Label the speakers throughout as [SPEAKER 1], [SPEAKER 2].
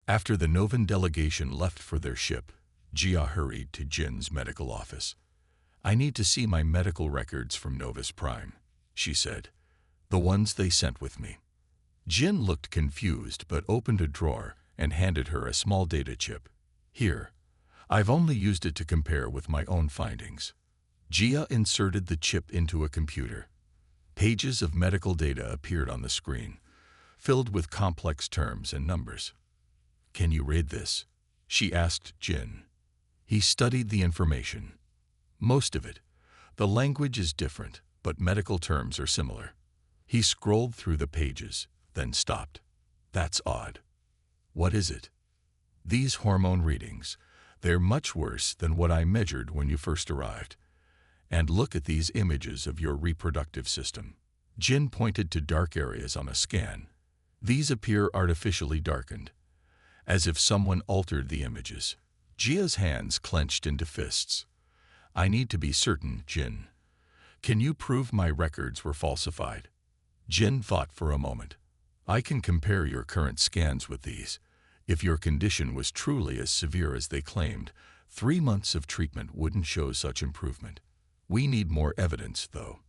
[SPEAKER 1] After the Novan delegation left for their ship, Jia hurried to Jin's medical office. "I need to see my medical records from Novus Prime," she said. "The ones they sent with me." Jin looked confused but opened a drawer and handed her a small data chip. "Here. I've only used it to compare with my own findings." Jia inserted the chip into a computer. Pages of medical data appeared on the screen, filled with complex terms and numbers. "Can you read this?" she asked Jin. He studied the information. "Most of it. The language is different, but medical terms are similar." He scrolled through the pages, then stopped. "That's odd." "What is it?" "These hormone readings. They're much worse than what I measured when you first arrived. And look at these images of your reproductive system." Jin pointed to dark areas on a scan. "These appear artificially darkened, as if someone altered the images." Jia's hands clenched into fists. "I need to be certain, Jin. Can you prove my records were falsified?" Jin thought for a moment. "I can compare your current scans with these. If your condition was truly as severe as they claimed, 3 months of treatment wouldn't show such improvement. We need more evidence, though."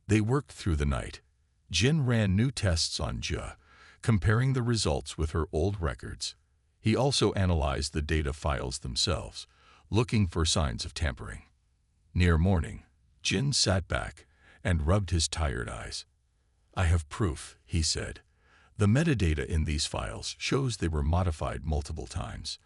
[SPEAKER 1] They worked through the night. Jin ran new tests on Jia, comparing the results with her old records. He also analyzed the data files themselves, looking for signs of tampering. Near morning, Jin sat back and rubbed his tired eyes. "I have proof," he said. "The metadata in these files shows they were modified multiple times,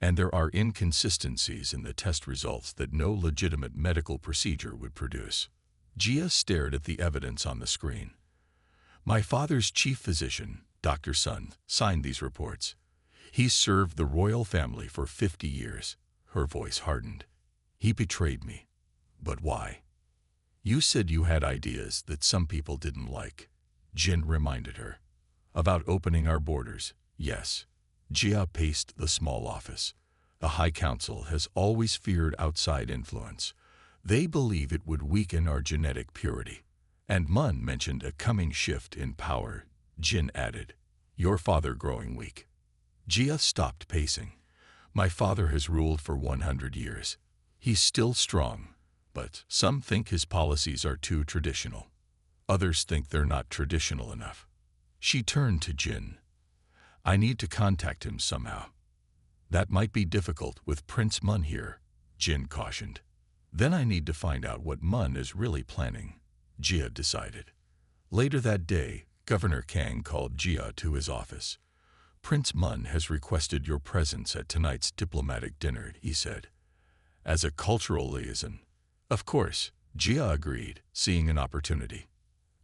[SPEAKER 1] and there are inconsistencies in the test results that no legitimate medical procedure would produce." Jia stared at the evidence on the screen. "My father's chief physician, Dr. Sun, signed these reports. He's served the royal family for 50 years. Her voice hardened. "He betrayed me. But why?" "You said you had ideas that some people didn't like," Jin reminded her. "About opening our borders, yes." Jia paced the small office. "The High Council has always feared outside influence. They believe it would weaken our genetic purity." "And Mun mentioned a coming shift in power," Jin added. "Your father growing weak." Jia stopped pacing. "My father has ruled for 100 years. He's still strong, but some think his policies are too traditional. Others think they're not traditional enough." She turned to Jin. "I need to contact him somehow." "That might be difficult with Prince Mun here," Jin cautioned. "Then I need to find out what Mun is really planning," Jia decided. Later that day, Governor Kang called Jia to his office. "Prince Mun has requested your presence at tonight's diplomatic dinner," he said. "As a cultural liaison." "Of course," Jia agreed, seeing an opportunity.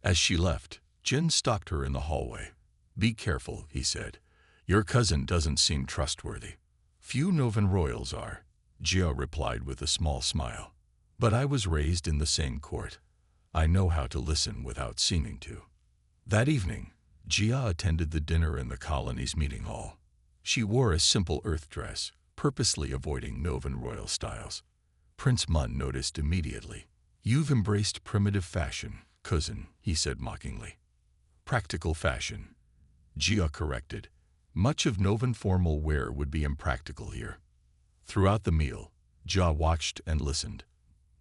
[SPEAKER 1] As she left, Jin stopped her in the hallway. "Be careful," he said. "Your cousin doesn't seem trustworthy." "Few Novan royals are," Jia replied with a small smile. "But I was raised in the same court. I know how to listen without seeming to." That evening, Jia attended the dinner in the colony's meeting hall. She wore a simple earth dress, purposely avoiding Novan royal styles. Prince Mun noticed immediately. "You've embraced primitive fashion, cousin," he said mockingly. "Practical fashion," Jia corrected. "Much of Novan formal wear would be impractical here." Throughout the meal, Jia watched and listened.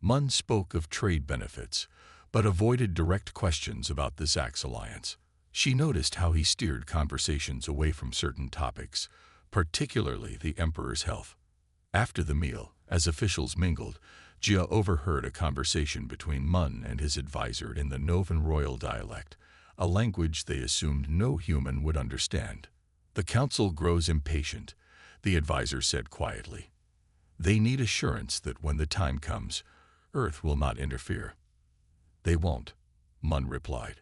[SPEAKER 1] Mun spoke of trade benefits, but avoided direct questions about the Zax alliance. She noticed how he steered conversations away from certain topics, particularly the Emperor's health. After the meal, as officials mingled, Jia overheard a conversation between Mun and his advisor in the Novan royal dialect, a language they assumed no human would understand. "The council grows impatient," the advisor said quietly. "They need assurance that when the time comes, Earth will not interfere." "They won't," Mun replied.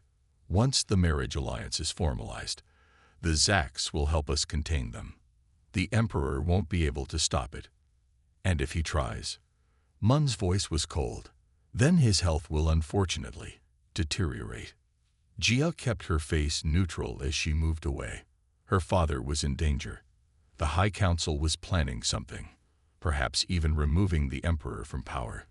[SPEAKER 1] "Once the marriage alliance is formalized, the Zax will help us contain them. The Emperor won't be able to stop it. And if he tries," Mun's voice was cold, "then his health will unfortunately deteriorate." Jia kept her face neutral as she moved away. Her father was in danger. The High Council was planning something, perhaps even removing the Emperor from power,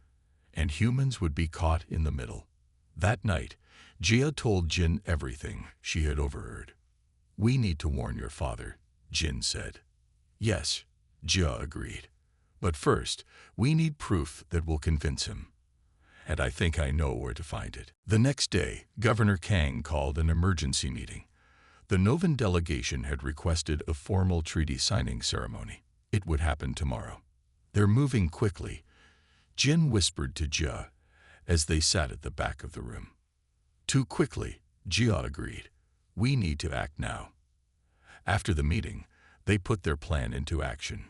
[SPEAKER 1] and humans would be caught in the middle. That night, Jia told Jin everything she had overheard. "We need to warn your father," Jin said. Yes, Jia agreed. But first, we need proof that will convince him. And I think I know where to find it. The next day, Governor Kang called an emergency meeting. The Novan delegation had requested a formal treaty signing ceremony. It would happen tomorrow. They're moving quickly, Jin whispered to Jia as they sat at the back of the room. Too quickly, Jia agreed. We need to act now. After the meeting, they put their plan into action.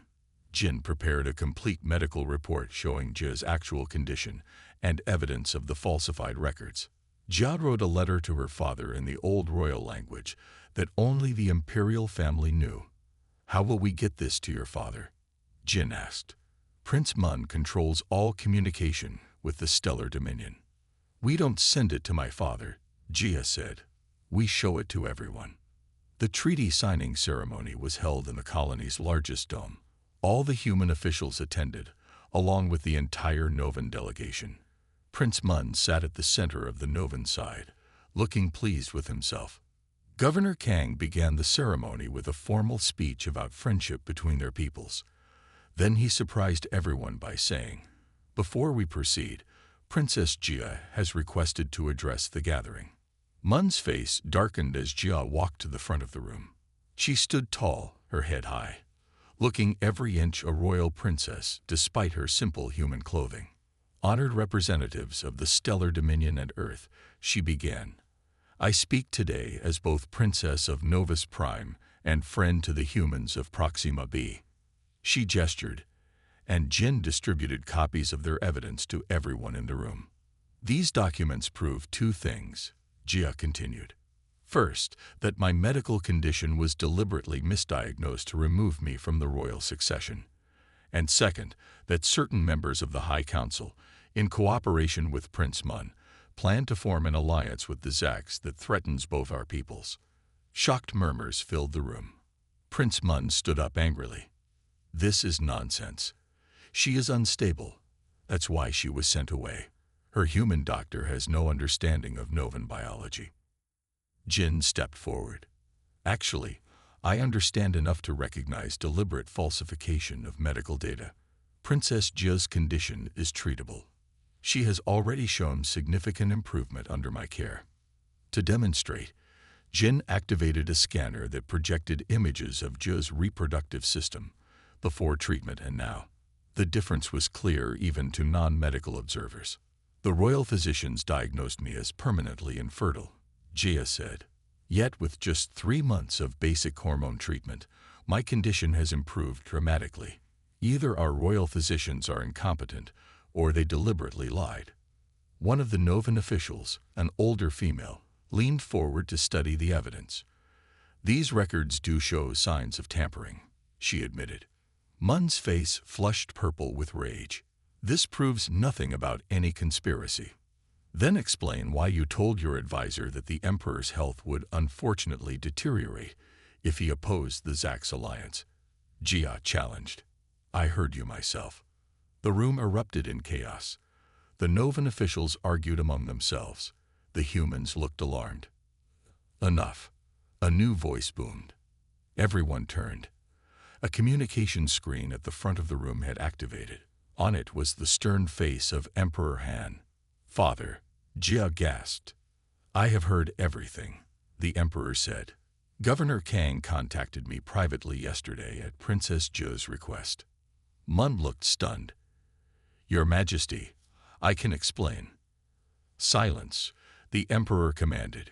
[SPEAKER 1] Jin prepared a complete medical report showing Jia's actual condition and evidence of the falsified records. Jia wrote a letter to her father in the old royal language that only the imperial family knew. How will we get this to your father? Jin asked. Prince Mun controls all communication with the Stellar Dominion. We don't send it to my father, Jia said. We show it to everyone. The treaty signing ceremony was held in the colony's largest dome. All the human officials attended, along with the entire Novan delegation. Prince Mun sat at the center of the Novan side, looking pleased with himself. Governor Kang began the ceremony with a formal speech about friendship between their peoples. Then he surprised everyone by saying, "Before we proceed, Princess Jia has requested to address the gathering." Mun's face darkened as Jia walked to the front of the room. She stood tall, her head high, looking every inch a royal princess despite her simple human clothing. Honored representatives of the Stellar Dominion and Earth, she began. I speak today as both Princess of Novus Prime and friend to the humans of Proxima B. She gestured, and Jin distributed copies of their evidence to everyone in the room. These documents prove two things, Jia continued. First, that my medical condition was deliberately misdiagnosed to remove me from the royal succession. And second, that certain members of the High Council, in cooperation with Prince Mun, plan to form an alliance with the Zaks that threatens both our peoples. Shocked murmurs filled the room. Prince Mun stood up angrily. This is nonsense. She is unstable. That's why she was sent away. Her human doctor has no understanding of Novan biology. Jin stepped forward. Actually, I understand enough to recognize deliberate falsification of medical data. Princess Jia's condition is treatable. She has already shown significant improvement under my care. To demonstrate, Jin activated a scanner that projected images of Jia's reproductive system, before treatment and now. The difference was clear even to non-medical observers. The royal physicians diagnosed me as permanently infertile, Jia said. Yet with just 3 months of basic hormone treatment, my condition has improved dramatically. Either our royal physicians are incompetent, or they deliberately lied. One of the Novan officials, an older female, leaned forward to study the evidence. These records do show signs of tampering, she admitted. Mun's face flushed purple with rage. This proves nothing about any conspiracy. Then explain why you told your advisor that the Emperor's health would unfortunately deteriorate if he opposed the Zaks alliance. Jia challenged. I heard you myself. The room erupted in chaos. The Novan officials argued among themselves. The humans looked alarmed. Enough. A new voice boomed. Everyone turned. A communication screen at the front of the room had activated. On it was the stern face of Emperor Han. Father, Jia gasped. I have heard everything, the Emperor said. Governor Kang contacted me privately yesterday at Princess Jia's request. Mun looked stunned. Your Majesty, I can explain. Silence, the Emperor commanded.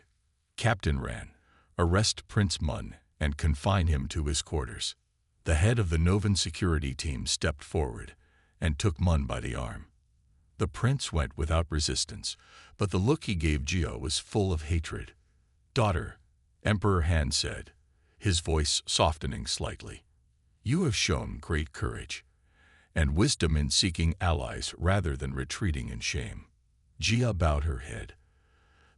[SPEAKER 1] Captain Ran, arrest Prince Mun and confine him to his quarters. The head of the Novan security team stepped forward and took Mun by the arm. The prince went without resistance, but the look he gave Jia was full of hatred. Daughter, Emperor Han said, his voice softening slightly, you have shown great courage and wisdom in seeking allies rather than retreating in shame. Jia bowed her head.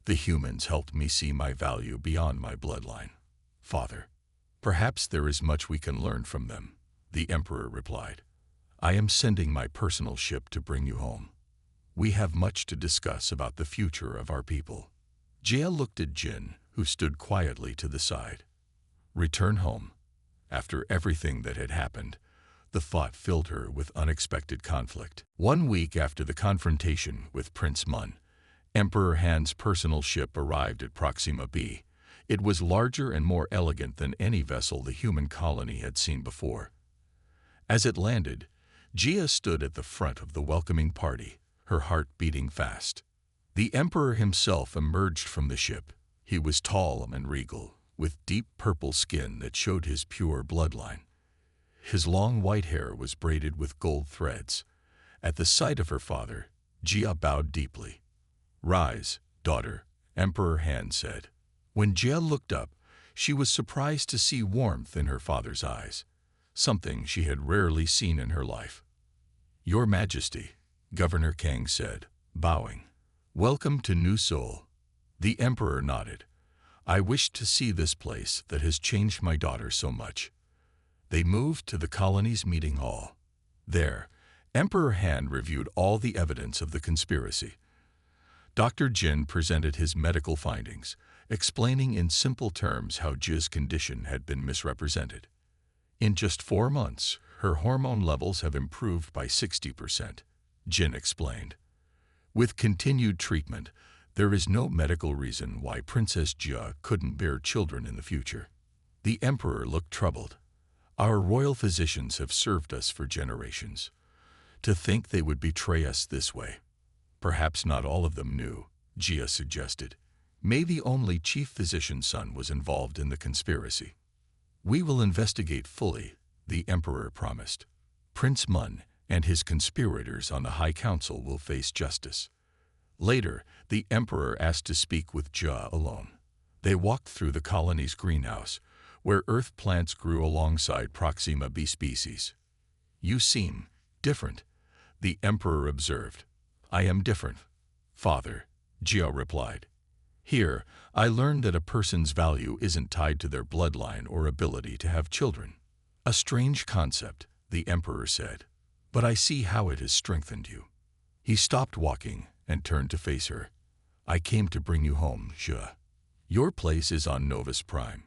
[SPEAKER 1] The humans helped me see my value beyond my bloodline. Father, perhaps there is much we can learn from them, the Emperor replied. I am sending my personal ship to bring you home. We have much to discuss about the future of our people. Jia looked at Jin, who stood quietly to the side. Return home. After everything that had happened, the thought filled her with unexpected conflict. 1 week after the confrontation with Prince Mun, Emperor Han's personal ship arrived at Proxima B. It was larger and more elegant than any vessel the human colony had seen before. As it landed, Jia stood at the front of the welcoming party, her heart beating fast. The Emperor himself emerged from the ship. He was tall and regal, with deep purple skin that showed his pure bloodline. His long white hair was braided with gold threads. At the sight of her father, Jia bowed deeply. "Rise, daughter," Emperor Han said. When Jia looked up, she was surprised to see warmth in her father's eyes, something she had rarely seen in her life. "Your Majesty," Governor Kang said, bowing. "Welcome to New Seoul." The Emperor nodded. "I wish to see this place that has changed my daughter so much." They moved to the colony's meeting hall. There, Emperor Han reviewed all the evidence of the conspiracy. Dr. Jin presented his medical findings, explaining in simple terms how Jia's condition had been misrepresented. "In just 4 months, her hormone levels have improved by 60%, Jin explained. "With continued treatment, there is no medical reason why Princess Jia couldn't bear children in the future." The Emperor looked troubled. "Our royal physicians have served us for generations. To think they would betray us this way." "Perhaps not all of them knew," Jia suggested. "Maybe only Chief Physician's son was involved in the conspiracy." "We will investigate fully," the Emperor promised. "Prince Mun and his conspirators on the High Council will face justice." Later, the Emperor asked to speak with Jia alone. They walked through the colony's greenhouse, where earth plants grew alongside Proxima B species. "You seem different," the Emperor observed. "I am different, Father," Jia replied. "Here, I learned that a person's value isn't tied to their bloodline or ability to have children." "A strange concept," the Emperor said, "but I see how it has strengthened you." He stopped walking and turned to face her. "I came to bring you home, Jia. Your place is on Novus Prime,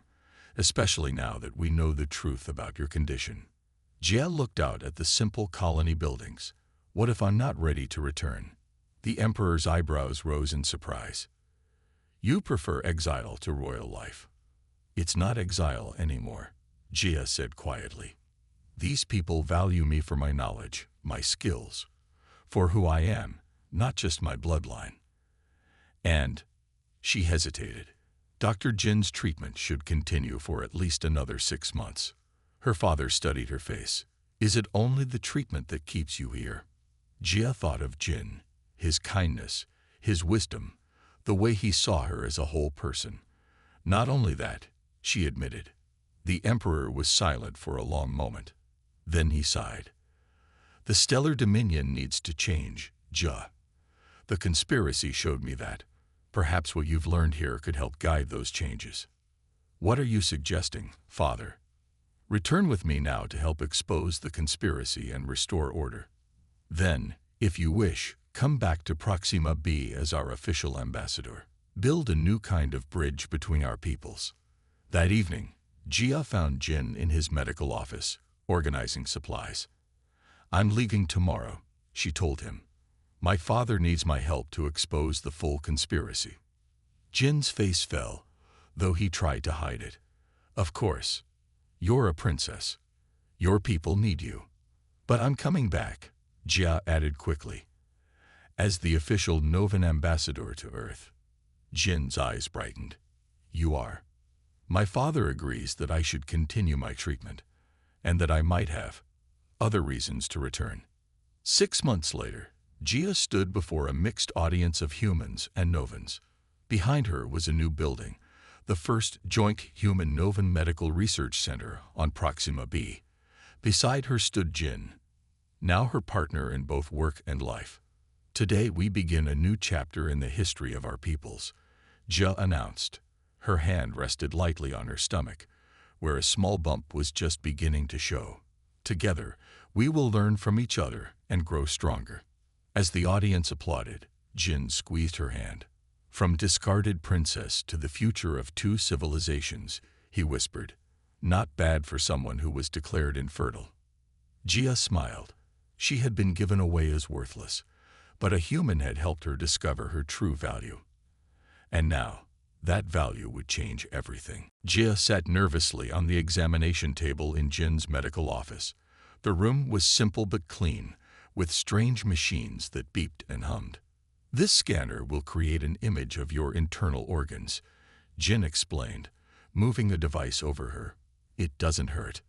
[SPEAKER 1] especially now that we know the truth about your condition." Jia looked out at the simple colony buildings. "What if I'm not ready to return?" The Emperor's eyebrows rose in surprise. "You prefer exile to royal life." "It's not exile anymore," Jia said quietly. "These people value me for my knowledge, my skills, for who I am, not just my bloodline." And she hesitated. Dr. Jin's treatment should continue for at least another 6 months. Her father studied her face. "Is it only the treatment that keeps you here?" Jia thought of Jin, his kindness, his wisdom, the way he saw her as a whole person. "Not only that," she admitted. The Emperor was silent for a long moment. Then he sighed. "The stellar dominion needs to change, Jia. The conspiracy showed me that. Perhaps what you've learned here could help guide those changes." "What are you suggesting, Father?" "Return with me now to help expose the conspiracy and restore order. Then, if you wish, come back to Proxima B as our official ambassador. Build a new kind of bridge between our peoples." That evening, Jia found Jin in his medical office, organizing supplies. "I'm leaving tomorrow," she told him. "My father needs my help to expose the full conspiracy." Jin's face fell, though he tried to hide it. "Of course. You're a princess. Your people need you." "But I'm coming back," Jia added quickly. "As the official Novan ambassador to Earth." Jin's eyes brightened. "You are." "My father agrees that I should continue my treatment, and that I might have other reasons to return." 6 months later, Jia stood before a mixed audience of humans and Novans. Behind her was a new building, the first joint human-Novan medical research center on Proxima B. Beside her stood Jin, now her partner in both work and life. "Today we begin a new chapter in the history of our peoples," Jia announced. Her hand rested lightly on her stomach, where a small bump was just beginning to show. "Together, we will learn from each other and grow stronger." As the audience applauded, Jin squeezed her hand. "From discarded princess to the future of 2 civilizations," he whispered. Not bad for someone who was declared infertile. Gia smiled. She had been given away as worthless, but a human had helped her discover her true value. And now, that value would change everything. Gia sat nervously on the examination table in Jin's medical office. The room was simple but clean, with strange machines that beeped and hummed. This scanner will create an image of your internal organs, Jin explained, moving a device over her. It doesn't hurt.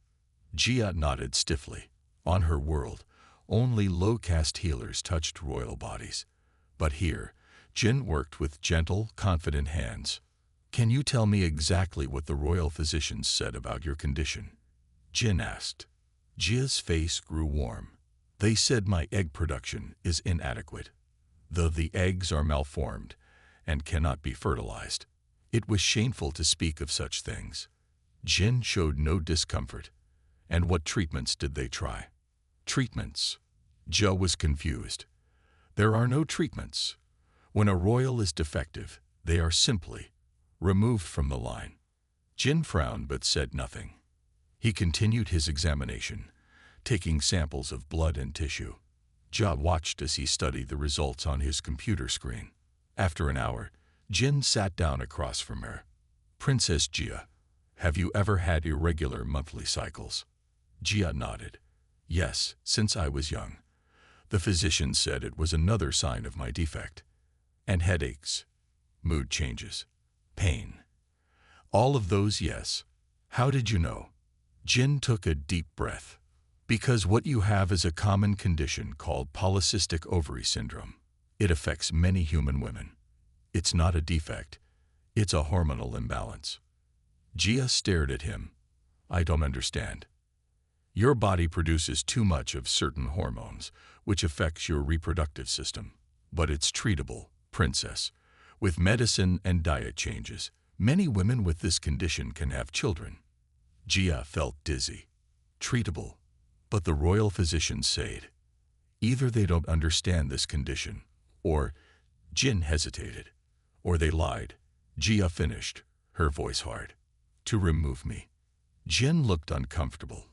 [SPEAKER 1] Gia nodded stiffly. On her world, only low-caste healers touched royal bodies. But here, Jin worked with gentle, confident hands. Can you tell me exactly what the royal physicians said about your condition? Jin asked. Gia's face grew warm. They said my egg production is inadequate, though the eggs are malformed and cannot be fertilized. It was shameful to speak of such things. Jin showed no discomfort. And what treatments did they try? Treatments? Jia was confused. There are no treatments. When a royal is defective, they are simply removed from the line. Jin frowned but said nothing. He continued his examination, taking samples of blood and tissue. Jia watched as he studied the results on his computer screen. After an hour, Jin sat down across from her. Princess Gia, have you ever had irregular monthly cycles? Gia nodded. Yes, since I was young. The physician said it was another sign of my defect. And headaches, mood changes, pain. All of those, yes. How did you know? Jin took a deep breath. Because what you have is a common condition called polycystic ovary syndrome. It affects many human women. It's not a defect. It's a hormonal imbalance. Gia stared at him. I don't understand. Your body produces too much of certain hormones, which affects your reproductive system. But it's treatable, princess. With medicine and diet changes, many women with this condition can have children. Gia felt dizzy. Treatable. But the royal physicians said, either they don't understand this condition, or, Jin hesitated, or they lied. Gia finished, her voice hard. To remove me. Jin looked uncomfortable.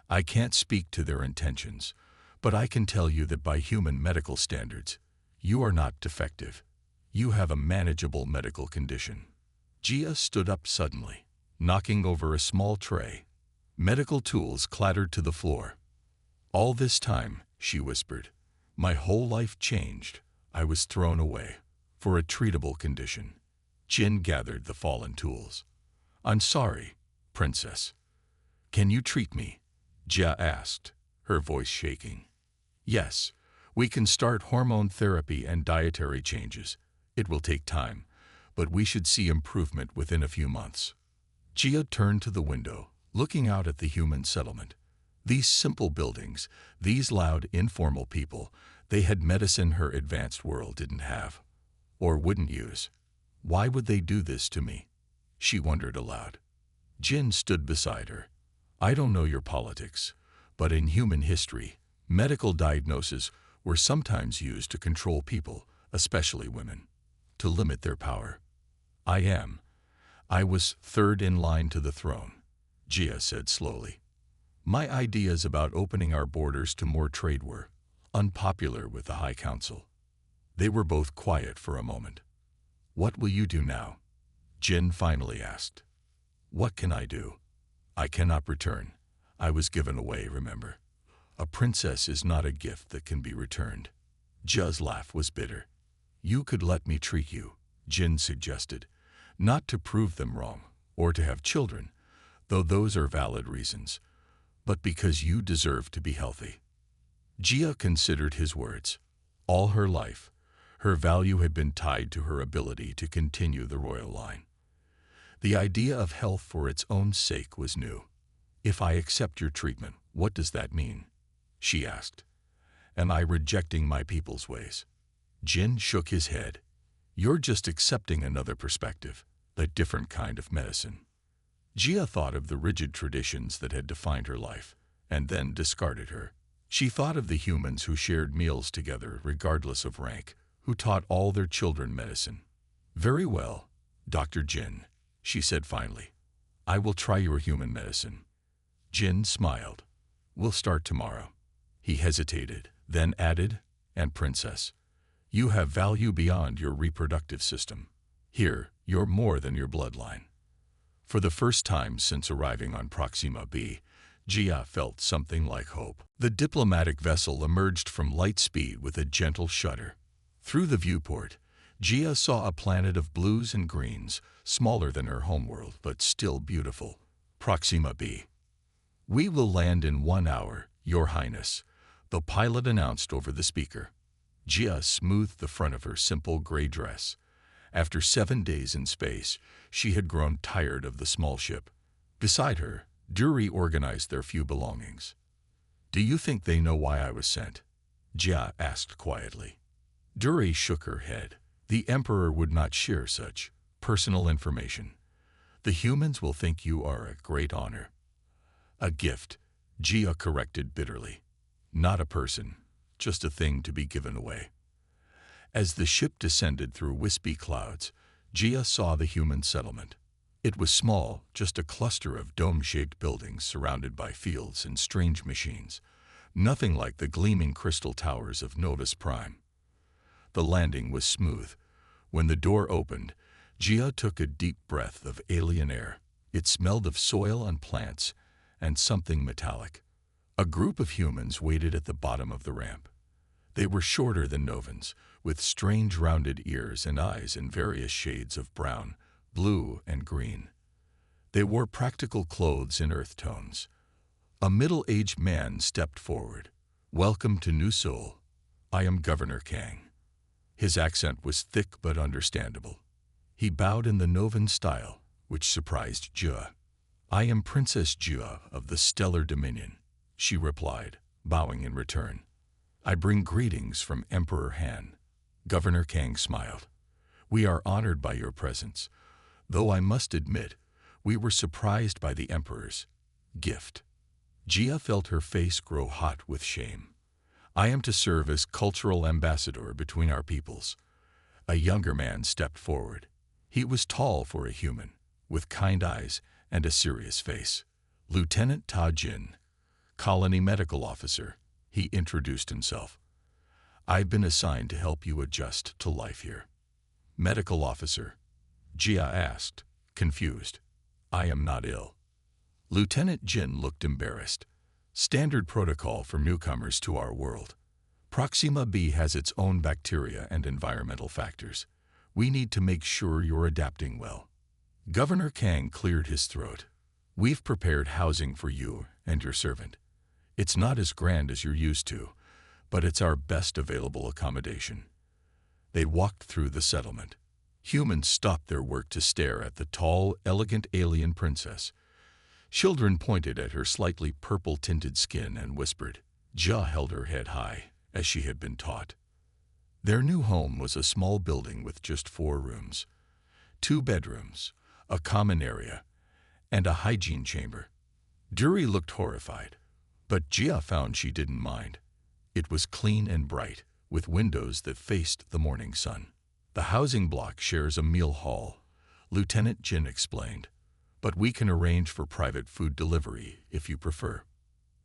[SPEAKER 1] I can't speak to their intentions, but I can tell you that by human medical standards, you are not defective. You have a manageable medical condition. Gia stood up suddenly, knocking over a small tray. Medical tools clattered to the floor. All this time, she whispered, my whole life changed. I was thrown away for a treatable condition. Jin gathered the fallen tools. I'm sorry, princess. Can you treat me? Gia asked, her voice shaking. Yes, we can start hormone therapy and dietary changes. It will take time, but we should see improvement within a few months. Gia turned to the window, looking out at the human settlement. These simple buildings, these loud, informal people, they had medicine her advanced world didn't have, or wouldn't use. Why would they do this to me? She wondered aloud. Jin stood beside her. I don't know your politics, but in human history, medical diagnoses were sometimes used to control people, especially women, to limit their power. I was third in line to the throne, Gia said slowly. My ideas about opening our borders to more trade were unpopular with the High Council. They were both quiet for a moment. What will you do now? Jin finally asked. What can I do? I cannot return. I was given away, remember? A princess is not a gift that can be returned. Jia's laugh was bitter. You could let me treat you, Jin suggested, not to prove them wrong or to have children, though those are valid reasons, but because you deserve to be healthy. Gia considered his words. All her life, her value had been tied to her ability to continue the royal line. The idea of health for its own sake was new. If I accept your treatment, what does that mean? She asked. Am I rejecting my people's ways? Jin shook his head. You're just accepting another perspective, a different kind of medicine. Gia thought of the rigid traditions that had defined her life, and then discarded her. She thought of the humans who shared meals together regardless of rank, who taught all their children medicine. Very well, Dr. Jin, she said finally. I will try your human medicine. Jin smiled. We'll start tomorrow. He hesitated, then added, and Princess, you have value beyond your reproductive system. Here, you're more than your bloodline. For the first time since arriving on Proxima B, Jia felt something like hope. The diplomatic vessel emerged from light speed with a gentle shudder. Through the viewport, Jia saw a planet of blues and greens, smaller than her homeworld, but still beautiful. Proxima B. We will land in 1 hour, Your Highness, the pilot announced over the speaker. Jia smoothed the front of her simple gray dress. After 7 days in space, she had grown tired of the small ship. Beside her, Duri organized their few belongings. Do you think they know why I was sent? Jia asked quietly. Duri shook her head. The Emperor would not share such personal information. The humans will think you are a great honor. A gift, Jia corrected bitterly. Not a person, just a thing to be given away. As the ship descended through wispy clouds, Jia saw the human settlement. It was small, just a cluster of dome-shaped buildings surrounded by fields and strange machines, nothing like the gleaming crystal towers of Novus Prime. The landing was smooth. When the door opened, Jia took a deep breath of alien air. It smelled of soil and plants, and something metallic. A group of humans waited at the bottom of the ramp. They were shorter than Novans, with strange rounded ears and eyes in various shades of brown, blue, and green. They wore practical clothes in earth tones. A middle-aged man stepped forward. Welcome to New Seoul. I am Governor Kang. His accent was thick but understandable. He bowed in the Novan style, which surprised Jia. I am Princess Jia of the Stellar Dominion, she replied, bowing in return. I bring greetings from Emperor Han. Governor Kang smiled. We are honored by your presence, though I must admit, we were surprised by the Emperor's gift. Jia felt her face grow hot with shame. I am to serve as cultural ambassador between our peoples. A younger man stepped forward. He was tall for a human, with kind eyes and a serious face. Lieutenant Ta Jin, Colony Medical Officer, he introduced himself. I've been assigned to help you adjust to life here. Medical Officer, Jia asked, confused. I am not ill. Lieutenant Jin looked embarrassed. Standard protocol for newcomers to our world. Proxima B has its own bacteria and environmental factors. We need to make sure you're adapting well. Governor Kang cleared his throat. We've prepared housing for you and your servant. It's not as grand as you're used to, but it's our best available accommodation. They walked through the settlement. Humans stopped their work to stare at the tall, elegant alien princess. Children pointed at her slightly purple-tinted skin and whispered. Jia held her head high, as she had been taught. Their new home was a small building with just 4 rooms. 2 bedrooms, a common area, and a hygiene chamber. Duri looked horrified, but Jia found she didn't mind. It was clean and bright, with windows that faced the morning sun. The housing block shares a meal hall, Lieutenant Jin explained. But we can arrange for private food delivery if you prefer.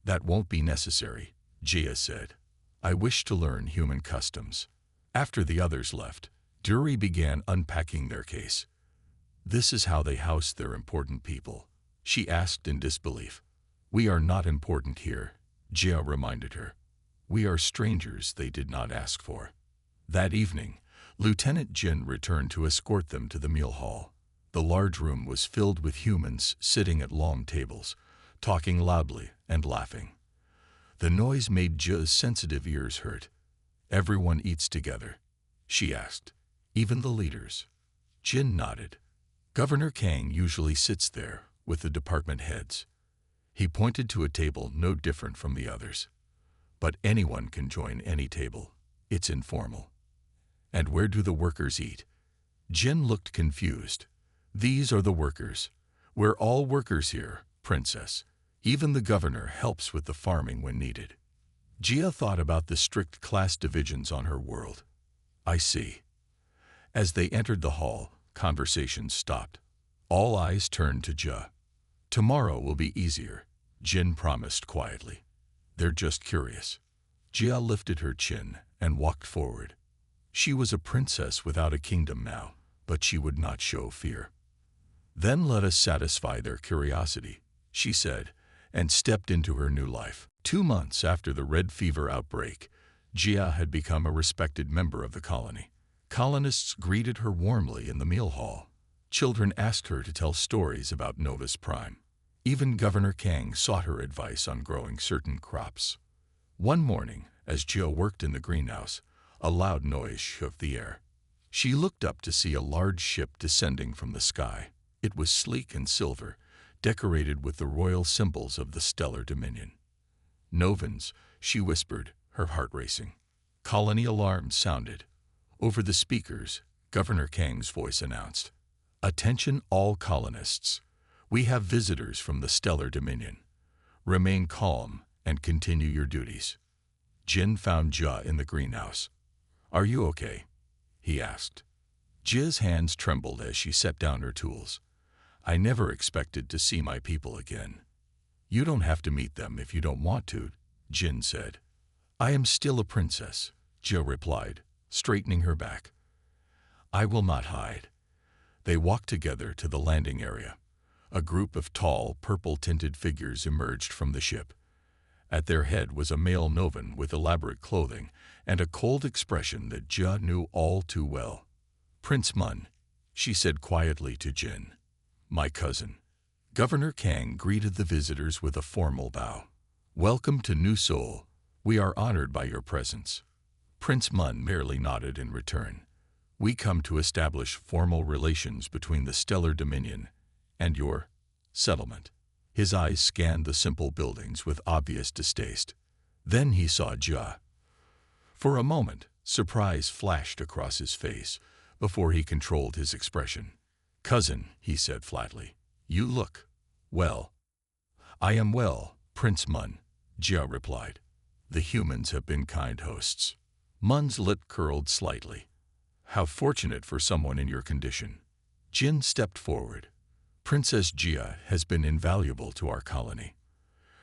[SPEAKER 1] That won't be necessary, Jia said. I wish to learn human customs. After the others left, Duri began unpacking their case. This is how they house their important people, she asked in disbelief. We are not important here, Jia reminded her. We are strangers they did not ask for. That evening, Lieutenant Jin returned to escort them to the meal hall. The large room was filled with humans sitting at long tables, talking loudly and laughing. The noise made Jia's sensitive ears hurt. Everyone eats together, she asked. Even the leaders. Jin nodded. Governor Kang usually sits there with the department heads. He pointed to a table no different from the others. But anyone can join any table. It's informal. And where do the workers eat? Jin looked confused. These are the workers. We're all workers here, Princess. Even the governor helps with the farming when needed. Jia thought about the strict class divisions on her world. I see. As they entered the hall, conversation stopped. All eyes turned to Jia. Tomorrow will be easier, Jin promised quietly. They're just curious. Jia lifted her chin and walked forward. She was a princess without a kingdom now, but she would not show fear. Then let us satisfy their curiosity, she said, and stepped into her new life. 2 months after the red fever outbreak, Jia had become a respected member of the colony. Colonists greeted her warmly in the meal hall. Children asked her to tell stories about Novus Prime. Even Governor Kang sought her advice on growing certain crops. One morning, as Jia worked in the greenhouse, a loud noise shook the air. She looked up to see a large ship descending from the sky. It was sleek and silver, decorated with the royal symbols of the stellar dominion. Novans, she whispered, her heart racing. Colony alarms sounded. Over the speakers, Governor Kang's voice announced, "Attention all colonists. We have visitors from the stellar dominion. Remain calm and continue your duties." Jin found Jia in the greenhouse. "Are you okay?" he asked. Jia's hands trembled as she set down her tools. "I never expected to see my people again." "You don't have to meet them if you don't want to," Jin said. "I am still a princess," Jia replied, straightening her back. "I will not hide." They walked together to the landing area. A group of tall, purple-tinted figures emerged from the ship. At their head was a male Novan with elaborate clothing and a cold expression that Jia knew all too well. "Prince Mun," she said quietly to Jin. "My cousin." Governor Kang greeted the visitors with a formal bow. "Welcome to New Seoul. We are honored by your presence." Prince Mun merely nodded in return. "We come to establish formal relations between the Stellar Dominion and your settlement." His eyes scanned the simple buildings with obvious distaste. Then he saw Jia. For a moment, surprise flashed across his face before he controlled his expression. "Cousin," he said flatly, "you look well." "I am well, Prince Mun," Jia replied. "The humans have been kind hosts." Mun's lip curled slightly. "How fortunate for someone in your condition." Jin stepped forward. "Princess Jia has been invaluable to our colony.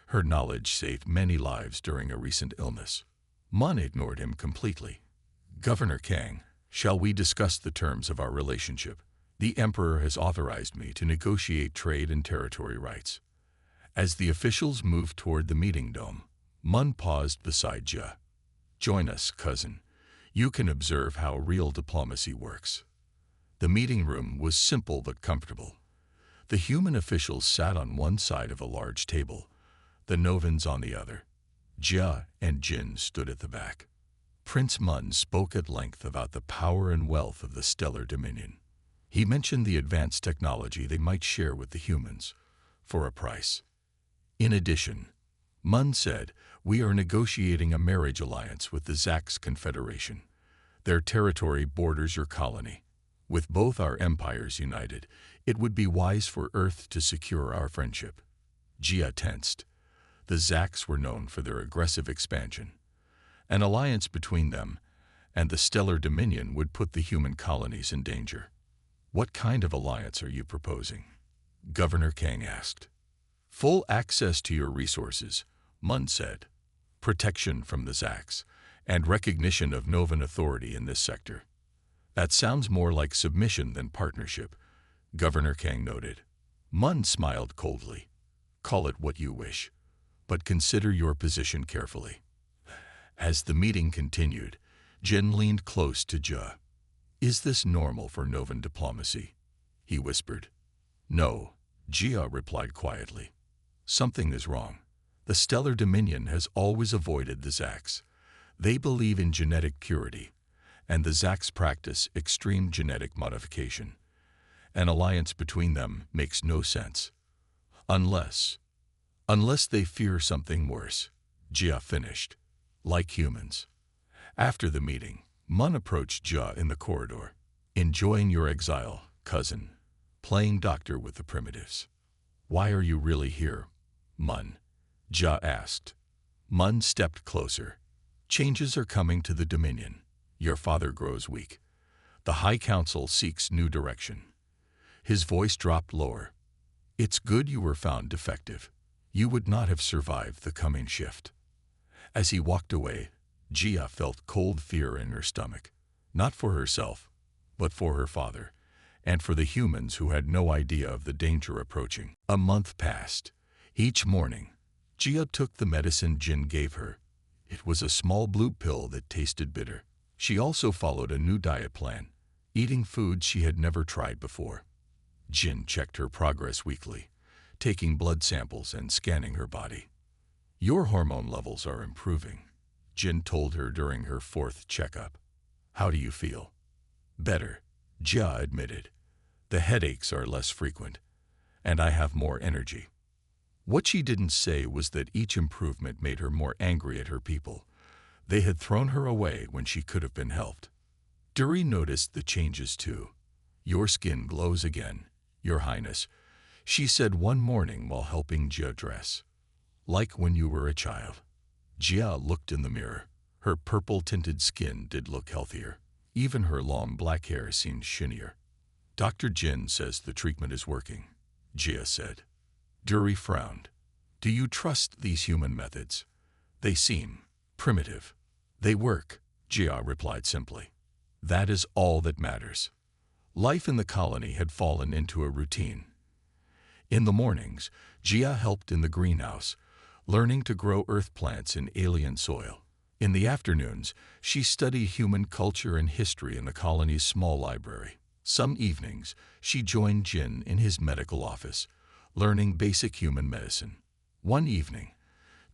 [SPEAKER 1] Her knowledge saved many lives during a recent illness." Mun ignored him completely. "Governor Kang, shall we discuss the terms of our relationship? The Emperor has authorized me to negotiate trade and territory rights." As the officials moved toward the meeting dome, Mun paused beside Jia. "Join us, cousin. You can observe how real diplomacy works." The meeting room was simple but comfortable. The human officials sat on one side of a large table, the Novans on the other. Jia and Jin stood at the back. Prince Mun spoke at length about the power and wealth of the Stellar Dominion. He mentioned the advanced technology they might share with the humans, for a price. In addition, Mun said, "We are negotiating a marriage alliance with the Zax Confederation. Their territory borders your colony. With both our empires united, it would be wise for Earth to secure our friendship." Jia tensed. The Zax were known for their aggressive expansion. An alliance between them and the Stellar Dominion would put the human colonies in danger. "What kind of alliance are you proposing?" Governor Kang asked. "Full access to your resources," Mun said. "Protection from the Zax, and recognition of Novan authority in this sector." "That sounds more like submission than partnership," Governor Kang noted. Mun smiled coldly. "Call it what you wish, but consider your position carefully." As the meeting continued, Jin leaned close to Jia. "Is this normal for Novan diplomacy?" he whispered. "No," Jia replied quietly. "Something is wrong. The Stellar Dominion has always avoided the Zax. They believe in genetic purity, and the Zax practice extreme genetic modification. An alliance between them makes no sense. Unless they fear something worse," Jia finished. "Like humans." After the meeting, Mun approached Jia in the corridor. "Enjoying your exile, cousin. Playing doctor with the primitives." "Why are you really here, Mun?" Jia asked. Mun stepped closer. "Changes are coming to the Dominion. Your father grows weak. The High Council seeks new direction." His voice dropped lower. It's good you were found defective. You would not have survived the coming shift. As he walked away, Jia felt cold fear in her stomach, not for herself, but for her father, and for the humans who had no idea of the danger approaching. A month passed. Each morning, Jia took the medicine Jin gave her. It was a small blue pill that tasted bitter. She also followed a new diet plan, eating foods she had never tried before. Jin checked her progress weekly, taking blood samples and scanning her body. "Your hormone levels are improving," Jin told her during her 4th checkup. "How do you feel?" "Better," Jia admitted. "The headaches are less frequent, and I have more energy." What she didn't say was that each improvement made her more angry at her people. They had thrown her away when she could have been helped. Duri noticed the changes too. "Your skin glows again, Your Highness," she said one morning while helping Jia dress. "Like when you were a child." Jia looked in the mirror. Her purple-tinted skin did look healthier. Even her long black hair seemed shinier. "Dr. Jin says the treatment is working," Jia said. Duri frowned. "Do you trust these human methods? They seem primitive." "They work," Jia replied simply. "That is all that matters." Life in the colony had fallen into a routine. In the mornings, Jia helped in the greenhouse, learning to grow earth plants in alien soil. In the afternoons, she studied human culture and history in the colony's small library. Some evenings, she joined Jin in his medical office, learning basic human medicine. One evening,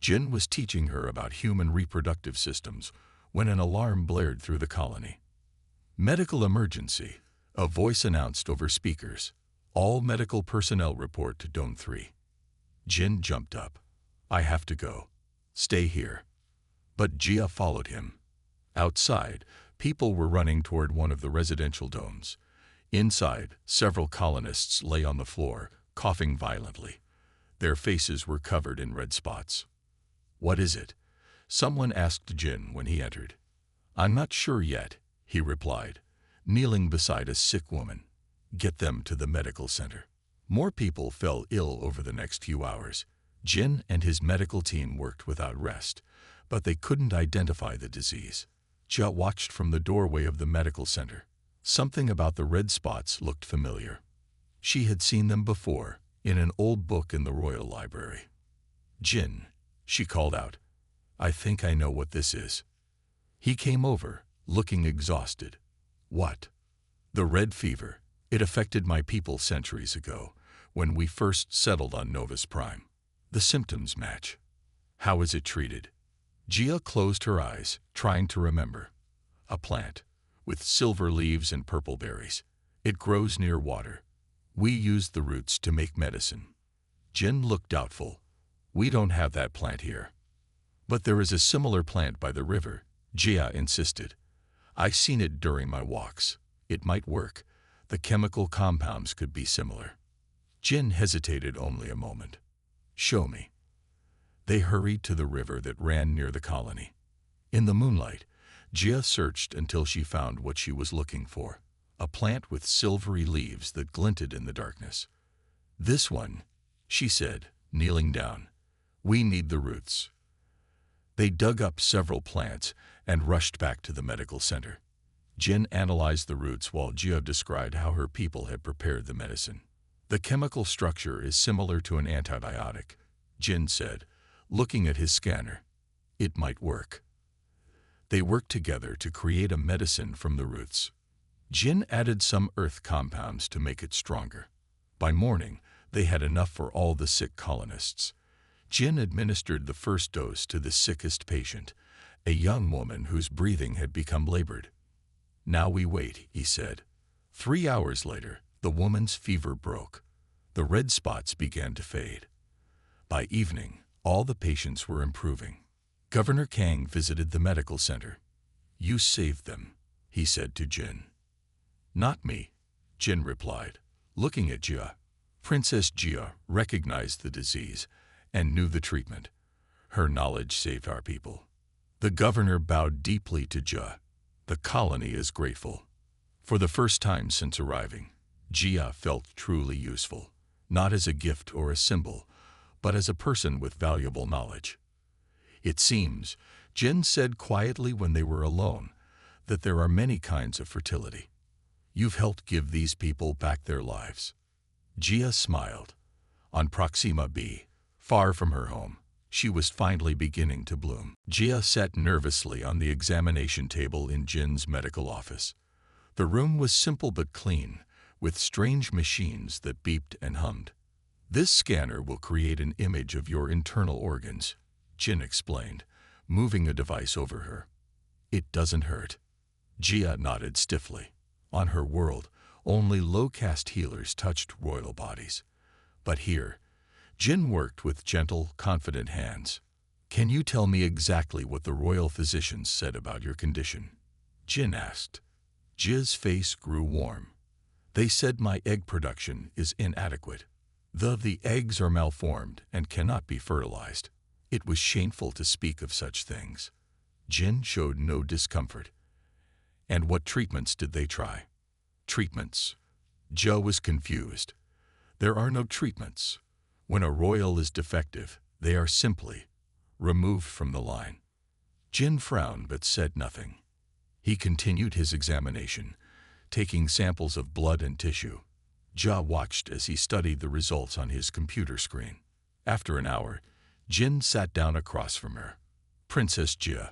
[SPEAKER 1] Jin was teaching her about human reproductive systems when an alarm blared through the colony. "Medical emergency," a voice announced over speakers. "All medical personnel report to Dome 3. Jin jumped up. "I have to go. Stay here." But Jia followed him. Outside, people were running toward one of the residential domes. Inside, several colonists lay on the floor, coughing violently. Their faces were covered in red spots. "What is it?" someone asked Jin when he entered. "I'm not sure yet," he replied, kneeling beside a sick woman. "Get them to the medical center." More people fell ill over the next few hours. Jin and his medical team worked without rest, but they couldn't identify the disease. Jia watched from the doorway of the medical center. Something about the red spots looked familiar. She had seen them before, in an old book in the Royal Library. "Jin," she called out. "I think I know what this is." He came over, looking exhausted. "What?" "The red fever. It affected my people centuries ago, when we first settled on Novus Prime. The symptoms match." "How is it treated?" Jia closed her eyes, trying to remember. "A plant, with silver leaves and purple berries. It grows near water. We use the roots to make medicine." Jin looked doubtful. "We don't have that plant here." "But there is a similar plant by the river," Jia insisted. "I've seen it during my walks. It might work. The chemical compounds could be similar." Jin hesitated only a moment. "Show me." They hurried to the river that ran near the colony. In the moonlight, Jia searched until she found what she was looking for, a plant with silvery leaves that glinted in the darkness. "This one," she said, kneeling down. "We need the roots." They dug up several plants and rushed back to the medical center. Jin analyzed the roots while Jia described how her people had prepared the medicine. "The chemical structure is similar to an antibiotic," Jin said, looking at his scanner. "It might work." They worked together to create a medicine from the roots. Jin added some earth compounds to make it stronger. By morning, they had enough for all the sick colonists. Jin administered the first dose to the sickest patient, a young woman whose breathing had become labored. "Now we wait," he said. 3 hours later, the woman's fever broke. The red spots began to fade. By evening, all the patients were improving. Governor Kang visited the medical center. "You saved them," he said to Jin. "Not me," Jin replied, looking at Jia. Princess Jia recognized the disease and knew the treatment. Her knowledge saved our people. The governor bowed deeply to Jia. "The colony is grateful." For the first time since arriving, Jia felt truly useful. not as a gift or a symbol, but as a person with valuable knowledge. It seems, Jin said quietly when they were alone, that there are many kinds of fertility. You've helped give these people back their lives. Jia smiled. On Proxima B, far from her home, she was finally beginning to bloom. Jia sat nervously on the examination table in Jin's medical office. The room was simple but clean, with strange machines that beeped and hummed. This scanner will create an image of your internal organs, Jin explained, moving a device over her. It doesn't hurt. Jia nodded stiffly. On her world, only low-caste healers touched royal bodies. But here, Jin worked with gentle, confident hands. Can you tell me exactly what the royal physicians said about your condition? Jin asked. Jia's face grew warm. They said my egg production is inadequate. The eggs are malformed and cannot be fertilized. It was shameful to speak of such things. Jin showed no discomfort. And what treatments did they try? Treatments. Jia was confused. There are no treatments. When a royal is defective, they are simply removed from the line. Jin frowned but said nothing. He continued his examination, taking samples of blood and tissue. Jia watched as he studied the results on his computer screen. After an hour, Jin sat down across from her. Princess Jia,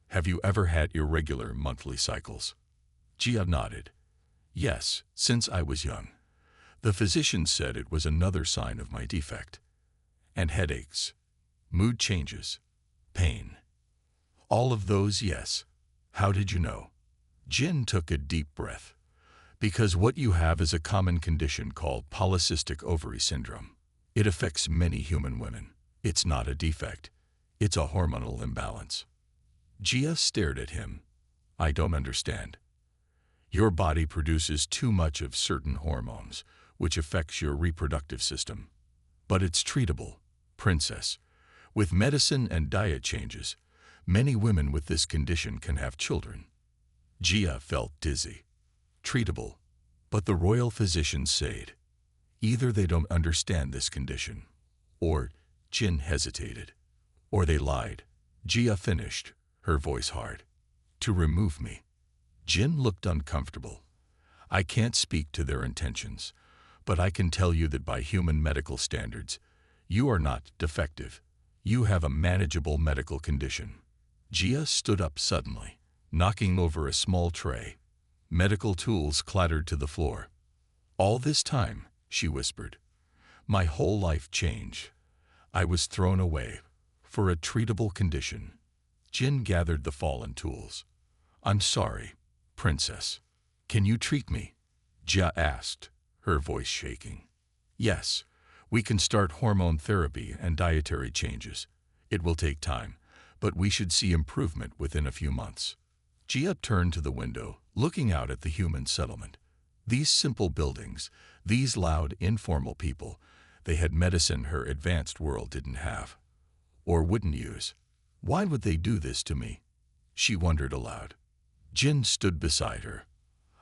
[SPEAKER 1] have you ever had irregular monthly cycles? Jia nodded. Yes, since I was young. The physician said it was another sign of my defect. And headaches, mood changes, pain. All of those, yes. How did you know? Jin took a deep breath. Because what you have is a common condition called polycystic ovary syndrome. It affects many human women. It's not a defect. It's a hormonal imbalance. Jia stared at him. I don't understand. Your body produces too much of certain hormones, which affects your reproductive system. But it's treatable, princess. With medicine and diet changes, many women with this condition can have children. Jia felt dizzy. Treatable. But the royal physicians said, either they don't understand this condition, or Jin hesitated, or they lied. Jia finished, her voice hard. To remove me. Jin looked uncomfortable. I can't speak to their intentions, but I can tell you that by human medical standards, you are not defective. You have a manageable medical condition. Jia stood up suddenly, knocking over a small tray. Medical tools clattered to the floor. All this time, she whispered, my whole life changed. I was thrown away for a treatable condition. Jin gathered the fallen tools. I'm sorry, princess. Can you treat me? Jia asked, her voice shaking. Yes, we can start hormone therapy and dietary changes. It will take time, but we should see improvement within a few months. Jia turned to the window, looking out at the human settlement. These simple buildings, these loud, informal people, they had medicine her advanced world didn't have, or wouldn't use. Why would they do this to me? She wondered aloud. Jin stood beside her.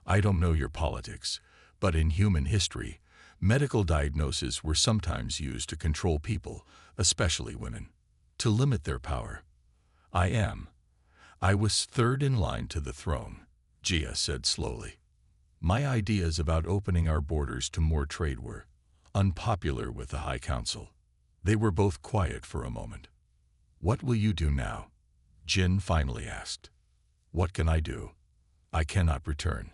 [SPEAKER 1] I don't know your politics, but in human history, medical diagnoses were sometimes used to control people, especially women, to limit their power. I was third in line to the throne, Jia said slowly. My ideas about opening our borders to more trade were unpopular with the High Council. They were both quiet for a moment. What will you do now? Jin finally asked. What can I do? I cannot return.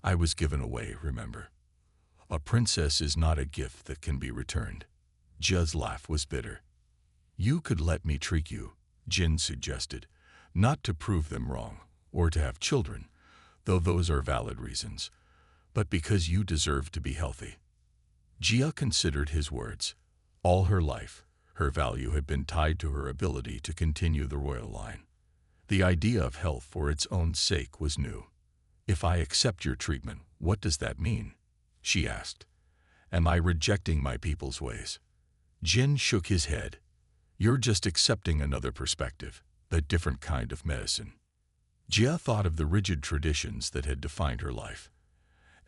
[SPEAKER 1] I was given away, remember. A princess is not a gift that can be returned. Jia's laugh was bitter. You could let me treat you, Jin suggested, not to prove them wrong, or to have children, though those are valid reasons, but because you deserve to be healthy. Jia considered his words. All her life, her value had been tied to her ability to continue the royal line. The idea of health for its own sake was new. If I accept your treatment, what does that mean? She asked. Am I rejecting my people's ways? Jin shook his head. You're just accepting another perspective, a different kind of medicine. Jia thought of the rigid traditions that had defined her life,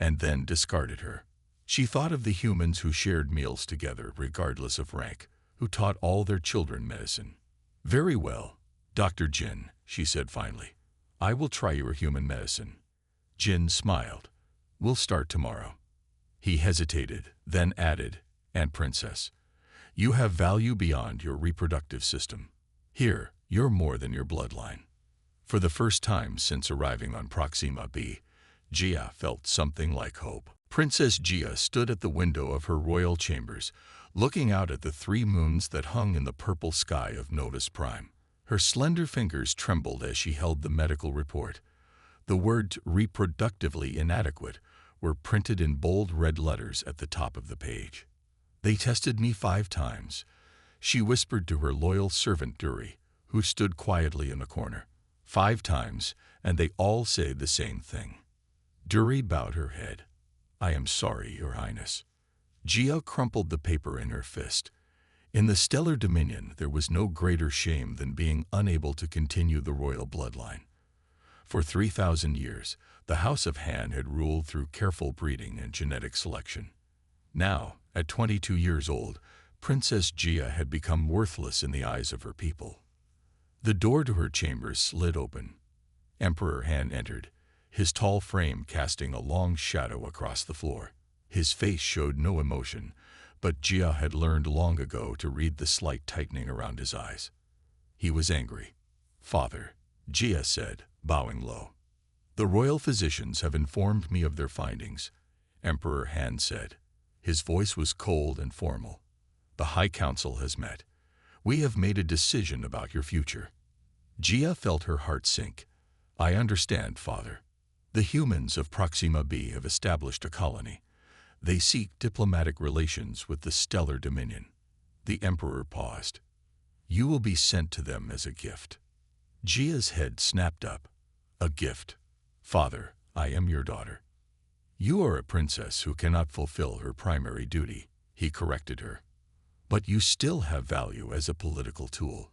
[SPEAKER 1] and then discarded her. She thought of the humans who shared meals together, regardless of rank, who taught all their children medicine. "Very well, Dr. Jin," she said finally. "I will try your human medicine." Jin smiled. "We'll start tomorrow." He hesitated, then added, "And Princess, you have value beyond your reproductive system. Here, you're more than your bloodline." For the first time since arriving on Proxima B, Jia felt something like hope. Princess Jia stood at the window of her royal chambers, looking out at the 3 moons that hung in the purple sky of Novus Prime. Her slender fingers trembled as she held the medical report. The words "reproductively inadequate" were printed in bold red letters at the top of the page. "They tested me 5 times," she whispered to her loyal servant Duri, who stood quietly in a corner. "5 times, and they all say the same thing." Duri bowed her head. "I am sorry, Your Highness." Jia crumpled the paper in her fist. In the Stellar Dominion, there was no greater shame than being unable to continue the royal bloodline. For 3,000 years, the House of Han had ruled through careful breeding and genetic selection. Now, at 22 years old, Princess Jia had become worthless in the eyes of her people. The door to her chambers slid open. Emperor Han entered, his tall frame casting a long shadow across the floor. His face showed no emotion, but Jia had learned long ago to read the slight tightening around his eyes. He was angry. "Father," Jia said, bowing low. "The royal physicians have informed me of their findings," Emperor Han said. His voice was cold and formal. "The High Council has met. We have made a decision about your future." Jia felt her heart sink. "I understand, Father. The humans of Proxima B have established a colony. They seek diplomatic relations with the Stellar Dominion." The Emperor paused. "You will be sent to them as a gift." Jia's head snapped up. "A gift? Father, I am your daughter." "You are a princess who cannot fulfill her primary duty," he corrected her. "But you still have value as a political tool.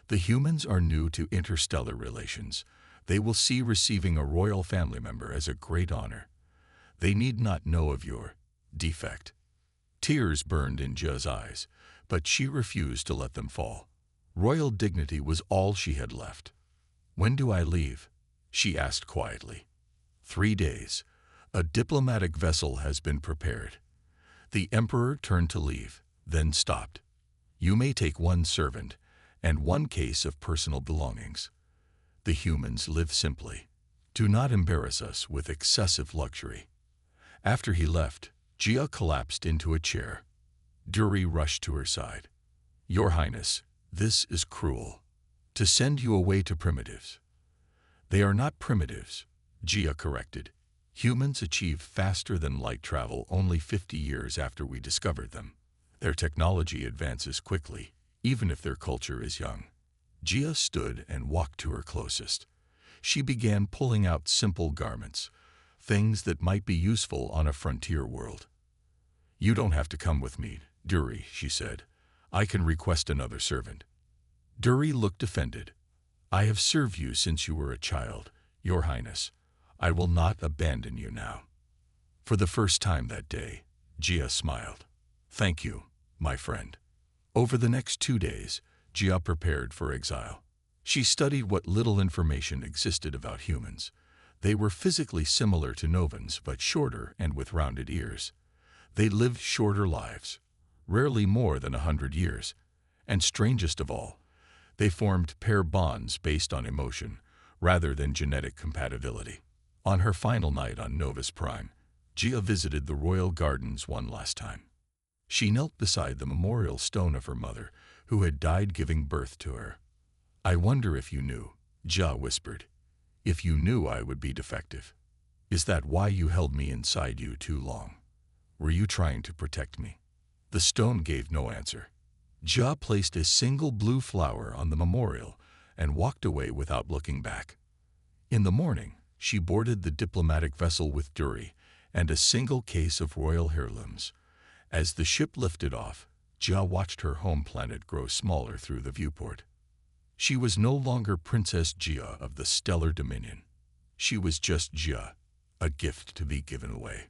[SPEAKER 1] The humans are new to interstellar relations. They will see receiving a royal family member as a great honor. They need not know of your defect." Tears burned in Jia's eyes, but she refused to let them fall. Royal dignity was all she had left. "When do I leave?" she asked quietly. 3 days. A diplomatic vessel has been prepared." The Emperor turned to leave, then stopped. "You may take 1 servant and 1 case of personal belongings. The humans live simply. Do not embarrass us with excessive luxury." After he left, Jia collapsed into a chair. Duri rushed to her side. "Your Highness, this is cruel. To send you away to primitives." "They are not primitives," Jia corrected. "Humans achieve faster than light travel only 50 years after we discovered them. Their technology advances quickly, even if their culture is young." Jia stood and walked to her closest. She began pulling out simple garments, things that might be useful on a frontier world. "You don't have to come with me, Duri," she said. "I can request another servant." Duri looked offended. "I have served you since you were a child, Your Highness. I will not abandon you now." For the first time that day, Jia smiled. "Thank you, my friend." Over the next 2 days, Jia prepared for exile. She studied what little information existed about humans. They were physically similar to Novans, but shorter and with rounded ears. They lived shorter lives, rarely more than 100 years. And strangest of all, they formed pair bonds based on emotion, rather than genetic compatibility. On her final night on Novus Prime, Jia visited the royal gardens one last time. She knelt beside the memorial stone of her mother, who had died giving birth to her. "I wonder if you knew," Jia whispered. "If you knew I would be defective. Is that why you held me inside you too long? Were you trying to protect me?" The stone gave no answer. Jia placed a single blue flower on the memorial and walked away without looking back. In the morning, she boarded the diplomatic vessel with Duri and a single case of royal heirlooms. As the ship lifted off, Jia watched her home planet grow smaller through the viewport. She was no longer Princess Jia of the Stellar Dominion. She was just Jia, a gift to be given away.